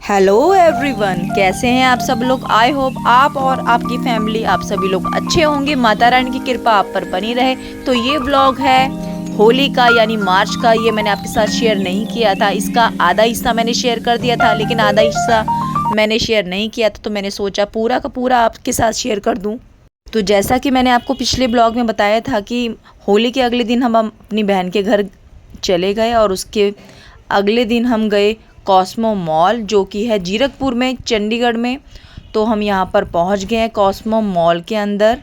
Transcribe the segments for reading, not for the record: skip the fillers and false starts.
Hello everyone, कैसे हैं आप सब लोग। आई होप आप और आपकी फैमिली आप सभी लोग अच्छे होंगे। माता रानी की कृपा आप पर बनी रहे। तो ये व्लॉग है होली का यानी मार्च का। ये मैंने आपके साथ शेयर नहीं किया था। इसका आधा हिस्सा मैंने शेयर कर दिया था, लेकिन आधा हिस्सा मैंने शेयर नहीं किया था, तो मैंने सोचा पूरा का पूरा आपके साथ शेयर कर दूं। तो जैसा कि मैंने आपको पिछले ब्लॉग में बताया था कि होली के अगले दिन हम अपनी बहन के घर चले गए और उसके अगले दिन हम गए कॉस्मो मॉल, जो कि है जीरकपुर में, चंडीगढ़ में। तो हम यहाँ पर पहुँच गए हैं कॉस्मो मॉल के अंदर।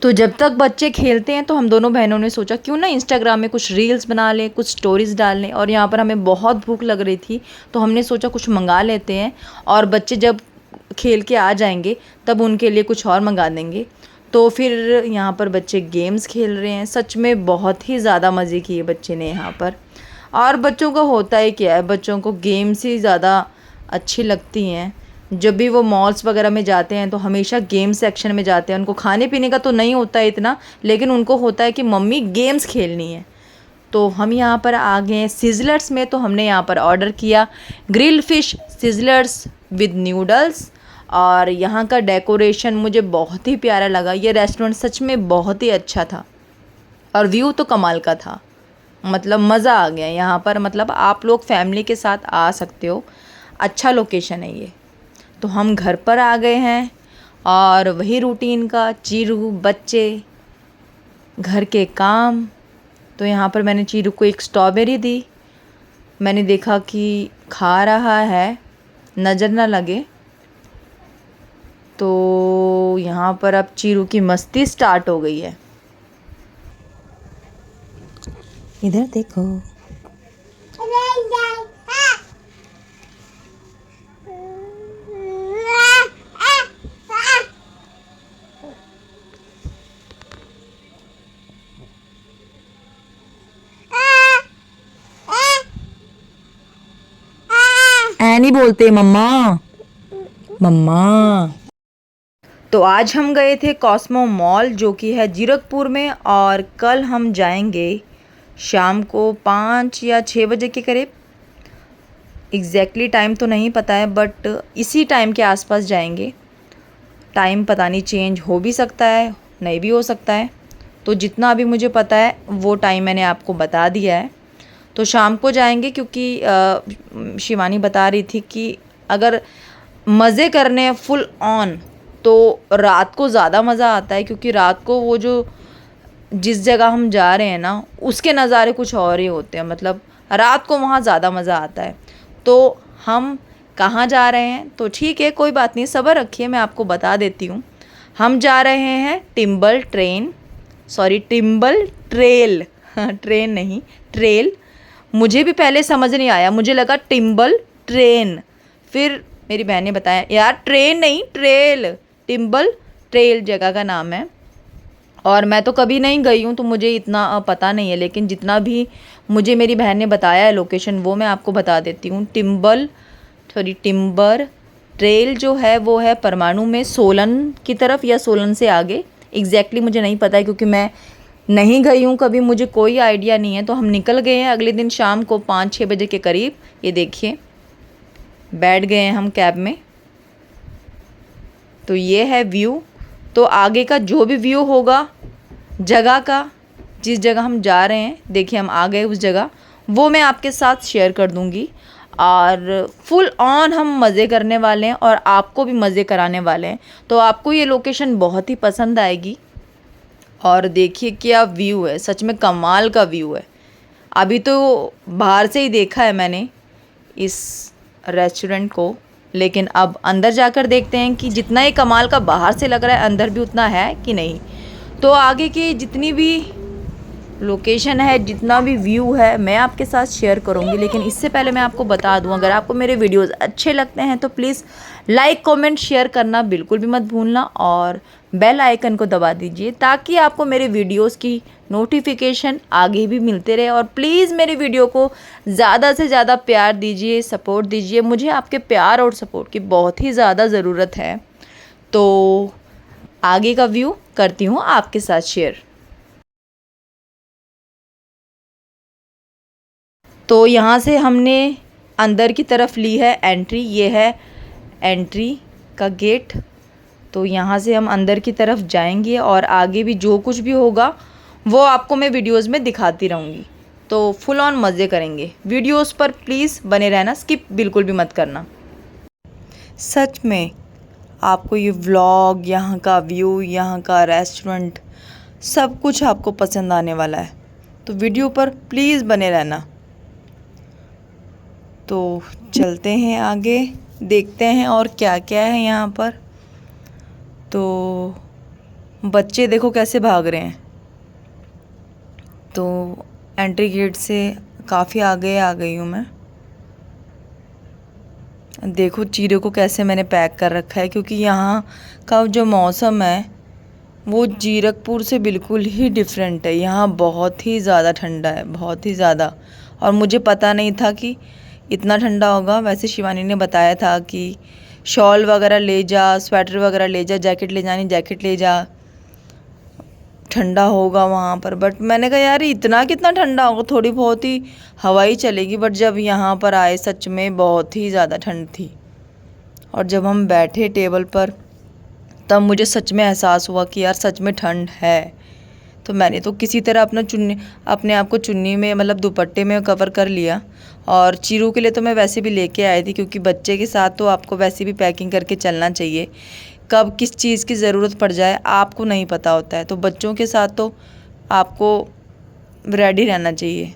तो जब तक बच्चे खेलते हैं तो हम दोनों बहनों ने सोचा क्यों ना इंस्टाग्राम में कुछ रील्स बना लें, कुछ स्टोरीज़ डाल लें। और यहाँ पर हमें बहुत भूख लग रही थी, तो हमने सोचा कुछ मंगा लेते हैं और बच्चे जब खेल के आ जाएंगे तब उनके लिए कुछ और मंगा देंगे। तो फिर यहाँ पर बच्चे गेम्स खेल रहे हैं। सच में बहुत ही ज़्यादा मज़े किए बच्चे ने यहाँ पर। और बच्चों को होता है क्या है, बच्चों को गेम्स ही ज़्यादा अच्छी लगती हैं। जब भी वो मॉल्स वगैरह में जाते हैं तो हमेशा गेम सेक्शन में जाते हैं। उनको खाने पीने का तो नहीं होता है इतना, लेकिन उनको होता है कि मम्मी गेम्स खेलनी है। तो हम यहाँ पर आ गए हैं सिजलर्स में। तो हमने यहाँ पर ऑर्डर किया grill fish sizzlers with noodles. और यहाँ का डेकोरेशन मुझे बहुत ही प्यारा लगा। ये रेस्टोरेंट सच में बहुत ही अच्छा था और व्यू तो कमाल का था। मतलब मज़ा आ गया यहाँ पर। मतलब आप लोग फैमिली के साथ आ सकते हो, अच्छा लोकेशन है ये। तो हम घर पर आ गए हैं और वही रूटीन का चीरू, बच्चे, घर के काम। तो यहाँ पर मैंने चीरू को एक स्ट्रॉबेरी दी। मैंने देखा कि खा रहा है, नज़र ना लगे। तो यहाँ पर अब चीरू की मस्ती स्टार्ट हो गई है। इधर देखो। नहीं बोलते मम्मा, मम्मा। तो आज हम गए थे कॉस्मो मॉल, जो कि है जीरकपुर में। और कल हम जाएंगे शाम को 5 या 6 बजे के करीब। एग्जैक्टली टाइम तो नहीं पता है, बट इसी टाइम के आसपास जाएंगे। टाइम पता नहीं, चेंज हो भी सकता है, नहीं भी हो सकता है। तो जितना अभी मुझे पता है वो टाइम मैंने आपको बता दिया है। तो शाम को जाएंगे, क्योंकि शिवानी बता रही थी कि अगर मज़े करने हैं फुल ऑन तो रात को ज़्यादा मज़ा आता है। क्योंकि रात को वो जो जिस जगह हम जा रहे हैं ना, उसके नज़ारे कुछ और ही होते हैं। मतलब रात को वहाँ ज़्यादा मज़ा आता है। तो हम कहाँ जा रहे हैं, तो ठीक है, कोई बात नहीं, सब्र रखिए, मैं आपको बता देती हूँ। हम जा रहे हैं टिम्बल ट्रेल। ट्रेन नहीं, ट्रेल। मुझे भी पहले समझ नहीं आया, मुझे लगा टिम्बल ट्रेन। फिर मेरी बहन ने बताया यार ट्रेन नहीं, ट्रेल। टिम्बल ट्रेल जगह का नाम है। और मैं तो कभी नहीं गई हूँ तो मुझे इतना पता नहीं है, लेकिन जितना भी मुझे मेरी बहन ने बताया है लोकेशन, वो मैं आपको बता देती हूँ। टिम्बर ट्रेल जो है वो है परमाणु में, सोलन की तरफ या सोलन से आगे। एग्जैक्टली मुझे नहीं पता है, क्योंकि मैं नहीं गई हूँ कभी, मुझे कोई आइडिया नहीं है। तो हम निकल गए हैं अगले दिन शाम को 5-6 बजे के करीब। ये देखिए, बैठ गए हैं हम कैब में। तो ये है व्यू। तो आगे का जो भी व्यू होगा जगह का, जिस जगह हम जा रहे हैं, देखिए हम आ गए उस जगह, वो मैं आपके साथ शेयर कर दूंगी। और फुल ऑन हम मज़े करने वाले हैं और आपको भी मज़े कराने वाले हैं। तो आपको ये लोकेशन बहुत ही पसंद आएगी। और देखिए क्या व्यू है, सच में कमाल का व्यू है। अभी तो बाहर से ही देखा है मैंने इस रेस्टोरेंट को, लेकिन अब अंदर जाकर देखते हैं कि जितना ही कमाल का बाहर से लग रहा है अंदर भी उतना है कि नहीं। तो आगे की जितनी भी लोकेशन है, जितना भी व्यू है, मैं आपके साथ शेयर करूंगी। लेकिन इससे पहले मैं आपको बता दूं, अगर आपको मेरे वीडियोस अच्छे लगते हैं तो प्लीज़ लाइक, कमेंट, शेयर करना बिल्कुल भी मत भूलना। और बेल आइकन को दबा दीजिए ताकि आपको मेरे वीडियोस की नोटिफिकेशन आगे भी मिलते रहे। और प्लीज़ मेरे वीडियो को ज़्यादा से ज़्यादा प्यार दीजिए, सपोर्ट दीजिए। मुझे आपके प्यार और सपोर्ट की बहुत ही ज़्यादा ज़रूरत है। तो आगे का व्यू करती हूँ आपके साथ शेयर। तो यहाँ से हमने अंदर की तरफ ली है एंट्री। ये है एंट्री का गेट। तो यहाँ से हम अंदर की तरफ जाएंगे और आगे भी जो कुछ भी होगा वो आपको मैं वीडियोस में दिखाती रहूँगी। तो फुल ऑन मज़े करेंगे। वीडियोस पर प्लीज़ बने रहना, स्किप बिल्कुल भी मत करना। सच में आपको ये व्लॉग, यहाँ का व्यू, यहाँ का रेस्टोरेंट, सब कुछ आपको पसंद आने वाला है। तो वीडियो पर प्लीज़ बने रहना। तो चलते हैं आगे, देखते हैं और क्या क्या है यहाँ पर। तो बच्चे देखो कैसे भाग रहे हैं। तो एंट्री गेट से काफ़ी आगे आ गई हूँ मैं। देखो चीरे को कैसे मैंने पैक कर रखा है, क्योंकि यहाँ का जो मौसम है वो जीरकपुर से बिल्कुल ही डिफरेंट है। यहाँ बहुत ही ज़्यादा ठंडा है, बहुत ही ज़्यादा। और मुझे पता नहीं था कि इतना ठंडा होगा। वैसे शिवानी ने बताया था कि शॉल वगैरह ले जा, स्वेटर वगैरह ले जा, जैकेट ले जानी जैकेट ले जा, ठंडा होगा वहाँ पर। बट मैंने कहा यार इतना कितना ठंडा होगा, थोड़ी बहुत ही हवा ही चलेगी। बट जब यहाँ पर आए सच में बहुत ही ज़्यादा ठंड थी। और जब हम बैठे टेबल पर तब मुझे सच में एहसास हुआ कि यार सच में ठंड है। तो मैंने तो किसी तरह अपने आप को चुन्नी में, मतलब दुपट्टे में कवर कर लिया। और चीरू के लिए तो मैं वैसे भी लेके आई थी, क्योंकि बच्चे के साथ तो आपको वैसे भी पैकिंग करके चलना चाहिए। कब किस चीज़ की ज़रूरत पड़ जाए आपको नहीं पता होता है। तो बच्चों के साथ तो आपको रेडी रहना चाहिए।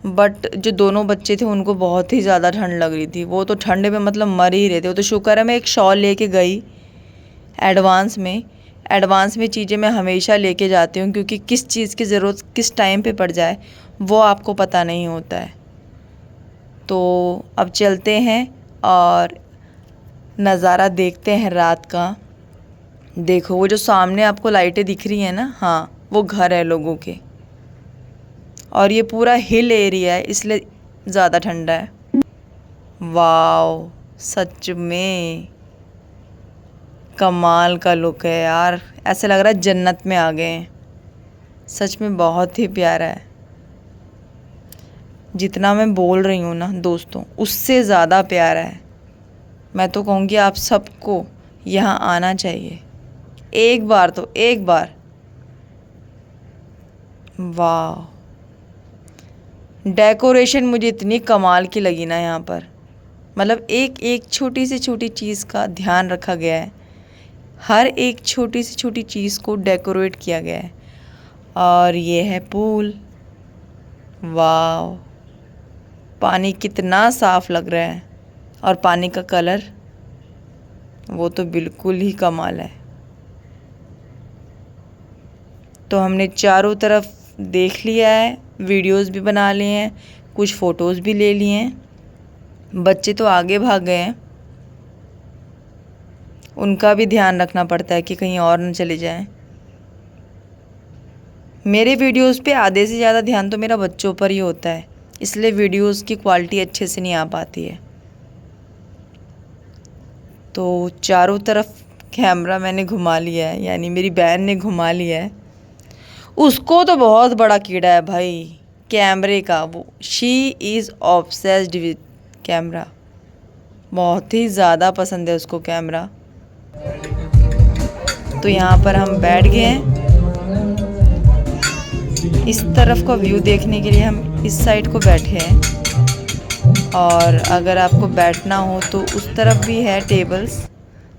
बट जो दोनों बच्चे थे उनको बहुत ही ज़्यादा ठंड लग रही थी। वो तो ठंड में मतलब मर ही रहे थे। वो तो शुक्र है मैं एक शॉल लेके गई एडवांस में चीज़ें मैं हमेशा लेके जाती हूँ, क्योंकि किस चीज़ की ज़रूरत किस टाइम पे पड़ जाए वो आपको पता नहीं होता है। तो अब चलते हैं और नज़ारा देखते हैं रात का। देखो वो जो सामने आपको लाइटें दिख रही हैं ना, हाँ वो घर है लोगों के। और ये पूरा हिल एरिया है, इसलिए ज़्यादा ठंडा है। वाओ, सच में कमाल का लुक है यार। ऐसे लग रहा है जन्नत में आ गए हैं। सच में बहुत ही प्यारा है। जितना मैं बोल रही हूँ ना दोस्तों, उससे ज़्यादा प्यारा है। मैं तो कहूँगी आप सबको यहाँ आना चाहिए एक बार तो, एक बार। वाह, डेकोरेशन मुझे इतनी कमाल की लगी ना यहाँ पर। मतलब एक एक छोटी से छोटी चीज़ का ध्यान रखा गया है। हर एक छोटी से छोटी चीज़ को डेकोरेट किया गया है। और ये है पूल। वाह, पानी कितना साफ़ लग रहा है। और पानी का कलर वो तो बिल्कुल ही कमाल है। तो हमने चारों तरफ देख लिया है, वीडियोस भी बना लिए हैं, कुछ फ़ोटोज़ भी ले लिए हैं। बच्चे तो आगे भाग गए हैं, उनका भी ध्यान रखना पड़ता है कि कहीं और न चले जाएं। मेरे वीडियोस पे आधे से ज़्यादा ध्यान तो मेरा बच्चों पर ही होता है, इसलिए वीडियोस की क्वालिटी अच्छे से नहीं आ पाती है। तो चारों तरफ कैमरा मैंने घुमा लिया है, यानी मेरी बहन ने घुमा लिया है। उसको तो बहुत बड़ा कीड़ा है भाई कैमरे का। वो she is obsessed with camera. बहुत ही ज़्यादा पसंद है उसको कैमरा। तो यहाँ पर हम बैठ गए हैं। इस तरफ का व्यू देखने के लिए हम इस साइड को बैठे हैं। और अगर आपको बैठना हो तो उस तरफ भी है टेबल्स,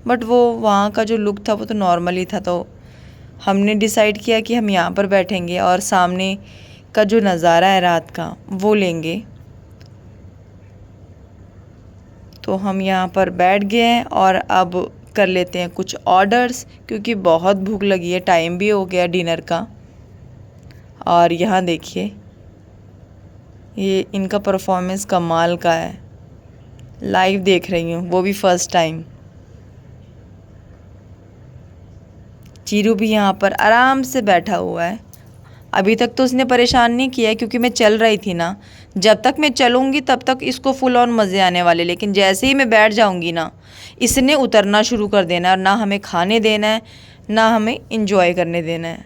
बट वो वहाँ का जो लुक था वो तो नॉर्मल ही था। तो हमने डिसाइड किया कि हम यहाँ पर बैठेंगे और सामने का जो नज़ारा है रात का वो लेंगे। तो हम यहाँ पर बैठ गए हैं और अब कर लेते हैं कुछ ऑर्डर्स, क्योंकि बहुत भूख लगी है, टाइम भी हो गया डिनर का। और यहाँ देखिए ये इनका परफॉर्मेंस कमाल का है। लाइव देख रही हूँ, वो भी फर्स्ट टाइम। चीरू भी यहाँ पर आराम से बैठा हुआ है। अभी तक तो उसने परेशान नहीं किया है, क्योंकि मैं चल रही थी ना। जब तक मैं चलूँगी तब तक इसको फुल ऑन मज़े आने वाले, लेकिन जैसे ही मैं बैठ जाऊँगी ना, इसने उतरना शुरू कर देना है। और ना हमें खाने देना है, ना हमें इंजॉय करने देना है।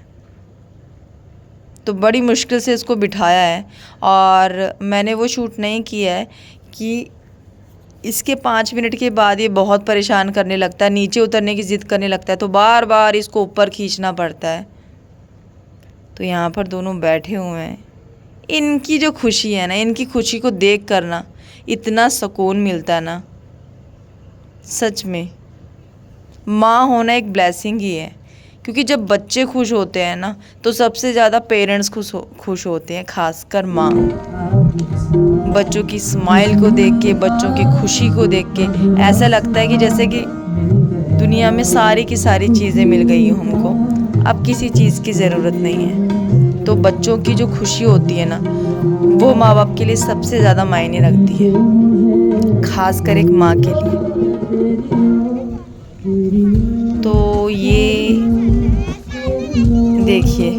तो बड़ी मुश्किल से इसको बिठाया है। और मैंने वो शूट नहीं किया है कि इसके 5 मिनट के बाद ये बहुत परेशान करने लगता है, नीचे उतरने की ज़िद करने लगता है, तो बार बार इसको ऊपर खींचना पड़ता है। तो यहाँ पर दोनों बैठे हुए हैं। इनकी जो खुशी है ना, इनकी खुशी को देख कर ना इतना सुकून मिलता है ना, सच में माँ होना एक ब्लेसिंग ही है। क्योंकि जब बच्चे खुश होते हैं ना तो सबसे ज़्यादा पेरेंट्स खुश होते हैं, खासकर माँ। बच्चों की स्माइल को देख के, बच्चों की खुशी को देख के ऐसा लगता है कि जैसे कि दुनिया में सारी की सारी चीज़ें मिल गई हैं हमको, अब किसी चीज़ की ज़रूरत नहीं है। तो बच्चों की जो खुशी होती है ना, वो माँ बाप के लिए सबसे ज़्यादा मायने रखती है, खासकर एक माँ के लिए। तो ये देखिए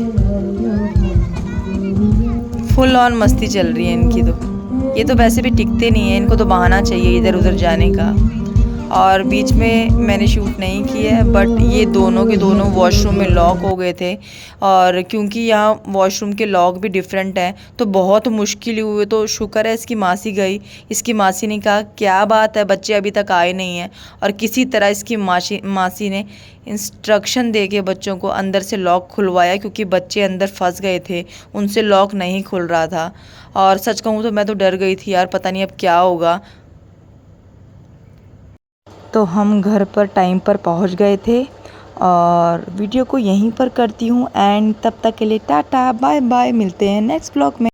फुल ऑन मस्ती चल रही है इनकी। तो ये तो वैसे भी टिकते नहीं है, इनको तो बहाना चाहिए इधर उधर जाने का। और बीच में मैंने शूट नहीं किया है, बट ये दोनों के दोनों वॉशरूम में लॉक हो गए थे। और क्योंकि यहाँ वॉशरूम के लॉक भी डिफरेंट हैं तो बहुत मुश्किल हुई। तो शुक्र है इसकी मासी गई, इसकी मासी ने कहा क्या बात है, बच्चे अभी तक आए नहीं हैं। और किसी तरह इसकी मासी ने इंस्ट्रक्शन दे के बच्चों को अंदर से लॉक खुलवाया, क्योंकि बच्चे अंदर फंस गए थे, उनसे लॉक नहीं खुल रहा था। और सच कहूँ तो मैं तो डर गई थी यार, पता नहीं अब क्या होगा। तो हम घर पर टाइम पर पहुंच गए थे और वीडियो को यहीं पर करती हूँ एंड तब तक के लिए टाटा बाय बाय, मिलते हैं नेक्स्ट ब्लॉग में।